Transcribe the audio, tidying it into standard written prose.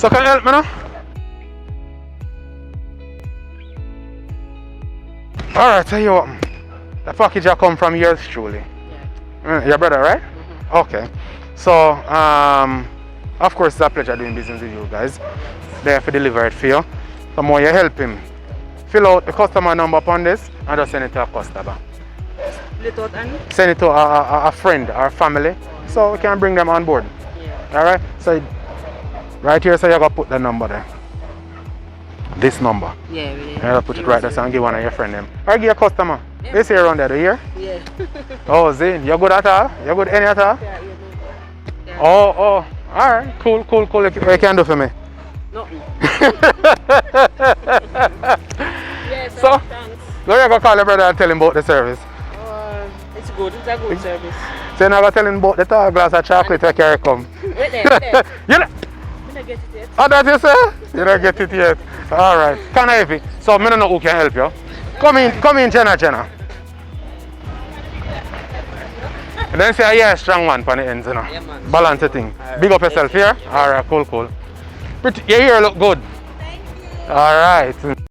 So can you help me now? Alright, tell you what. The package I come from yours truly. Yeah. Your brother, right? Mm-hmm. Okay. So, of course, it's a pleasure doing business with you guys. They have to deliver it for you. The more you help him, fill out the customer number upon this and just send it to a customer. Send it to a friend or family so we can bring them on board. Yeah. Alright? So, right here, so you're going to put the number there. This number. Yeah, really. You're going to put it right there so and give one of your friend them. Or give your customer. Yeah. They say around there, do you hear? Yeah. Oh, Zane, you're good at all? You're good any at all? Yeah, you know. Yeah. Oh, alright, cool. What you can do for me? Nothing. So, thanks. go you go call your brother and tell him about the service. It's good. It's a good service. So you're not going to tell him about the tall glass of chocolate that carry come. Wait there. You know, I don't get it yet. oh, that you say? You don't get it yet. Alright, can I help you? So, I don't know who can help you. Come in, Jenna. And then say, yeah, strong one for the ends, you know. Yeah, man. Balance the thing. Alright. Big up yourself here. Alright, cool. Your hair look good. Thank you. Alright.